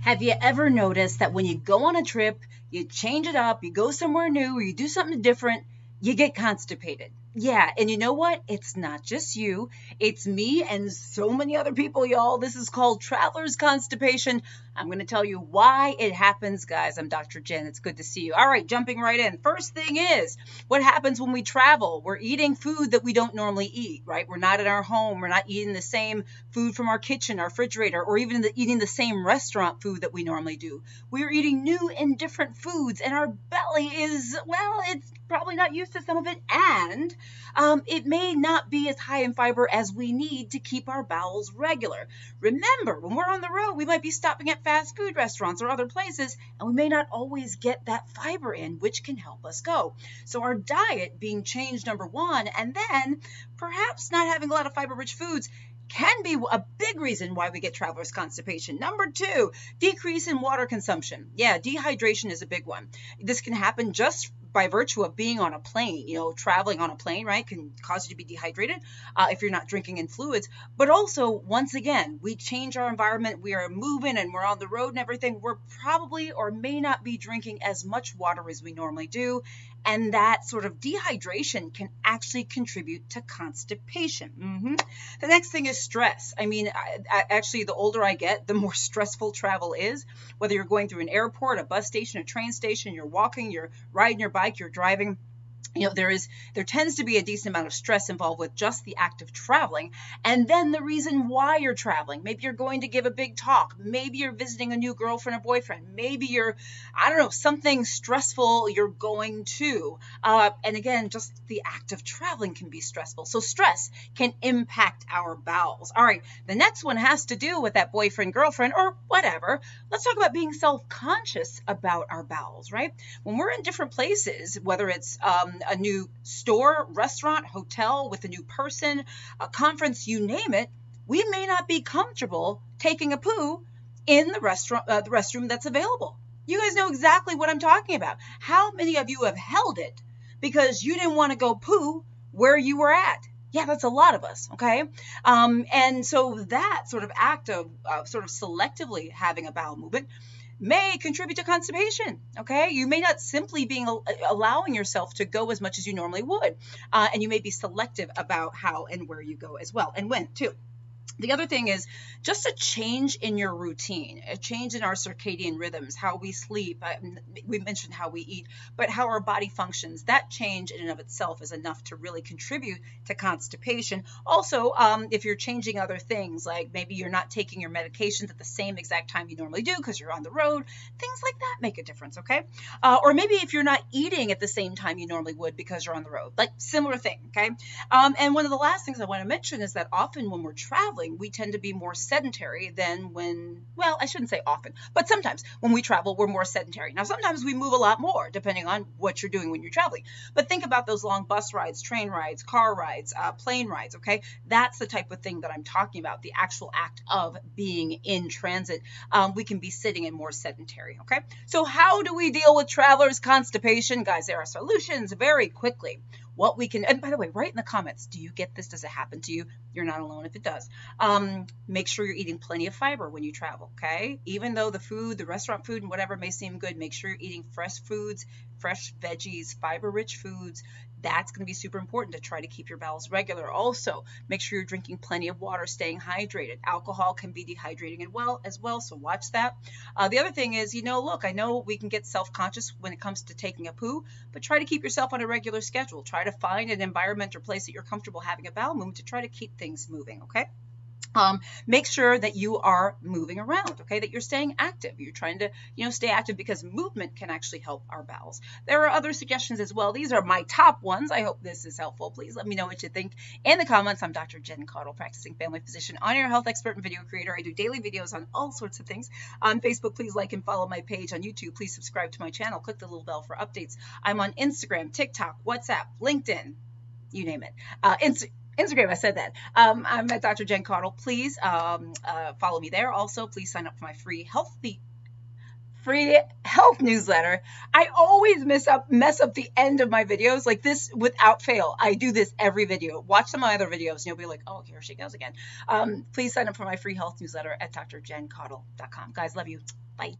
Have you ever noticed that when you go on a trip, you change it up, you go somewhere new, or you do something different, you get constipated? Yeah, and you know what? It's not just you. It's me and so many other people, y'all. This is called traveler's constipation. I'm going to tell you why it happens, guys. I'm Dr. Jen. It's good to see you. All right, jumping right in. First thing is, what happens when we travel? We're eating food that we don't normally eat, right? We're not at our home. We're not eating the same food from our kitchen, our refrigerator, or even eating the same restaurant food that we normally do. We are eating new and different foods, and our belly is, well, it's probably not used to some of it, and it may not be as high in fiber as we need to keep our bowels regular. Remember, when we're on the road, we might be stopping at fast food restaurants or other places, and we may not always get that fiber in, which can help us go. So our diet being changed, number one, and then perhaps not having a lot of fiber-rich foods can be a big reason why we get traveler's constipation. Number two, decrease in water consumption. Yeah, dehydration is a big one. This can happen just by virtue of being on a plane. Traveling on a plane, right, can cause you to be dehydrated if you're not drinking in fluids. But also, once again, we change our environment, we are moving and we're on the road and everything, we're probably or may not be drinking as much water as we normally do. And that sort of dehydration can actually contribute to constipation. The next thing is stress. Actually, the older I get, the more stressful travel is. Whether you're going through an airport, a bus station, a train station, you're walking, you're riding your bike, you're driving. There tends to be a decent amount of stress involved with just the act of traveling. And then the reason why you're traveling. Maybe you're going to give a big talk. Maybe you're visiting a new girlfriend or boyfriend. Maybe you're, something stressful you're going to. And again, just the act of traveling can be stressful. So stress can impact our bowels. All right, the next one has to do with that boyfriend, girlfriend, or whatever. Let's talk about being self-conscious about our bowels, right? When we're in different places, whether it's a new store, restaurant, hotel, with a new person, a conference, you name it, we may not be comfortable taking a poo in the restroom that's available. You guys know exactly what I'm talking about. How many of you have held it because you didn't want to go poo where you were at? Yeah, that's a lot of us, okay? And so that sort of act of sort of selectively having a bowel movement may contribute to constipation, okay? You may not simply be allowing yourself to go as much as you normally would, and you may be selective about how and where you go as well, and when too. The other thing is just a change in your routine, a change in our circadian rhythms, how we sleep. We mentioned how we eat, but how our body functions. That change in and of itself is enough to really contribute to constipation. Also, if you're changing other things, like maybe you're not taking your medications at the same exact time you normally do because you're on the road, things like that make a difference, okay? Or maybe if you're not eating at the same time you normally would because you're on the road, like similar thing, okay? And one of the last things I want to mention is that often when we're traveling, we tend to be more sedentary than well, I shouldn't say often, but sometimes when we travel, we're more sedentary. Now, sometimes we move a lot more depending on what you're doing when you're traveling. But think about those long bus rides, train rides, car rides, plane rides, okay? That's the type of thing that I'm talking about, the actual act of being in transit. We can be sitting and more sedentary, okay? So how do we deal with travelers' constipation? Guys, there are solutions very quickly. What we can, and by the way, write in the comments, do you get this? Does it happen to you? You're not alone if it does. Make sure you're eating plenty of fiber when you travel, okay? Even though the food, the restaurant food and whatever may seem good, make sure you're eating fresh foods, fresh veggies, fiber-rich foods. That's going to be super important to try to keep your bowels regular. Also, make sure you're drinking plenty of water, staying hydrated. Alcohol can be dehydrating as well, so watch that. The other thing is, look, I know we can get self-conscious when it comes to taking a poo, but try to keep yourself on a regular schedule. Try to find an environment or place that you're comfortable having a bowel movement to try to keep things moving, okay? Make sure that you are moving around, okay, that you're staying active. You're trying to, stay active because movement can actually help our bowels. There are other suggestions as well. These are my top ones. I hope this is helpful. Please let me know what you think in the comments. I'm Dr. Jen Caudle, practicing family physician, on-air health expert, and video creator. I do daily videos on all sorts of things. On Facebook, please like and follow my page. On YouTube, please subscribe to my channel. Click the little bell for updates. I'm on Instagram, TikTok, WhatsApp, LinkedIn, you name it. Instagram, I said that. I'm at Dr. Jen Caudle. Please follow me there. Also, please sign up for my free health newsletter. I always mess up the end of my videos like this without fail. I do this every video. Watch some of my other videos and you'll be like, oh, here she goes again. Please sign up for my free health newsletter at drjencaudle.com. Guys, love you. Bye.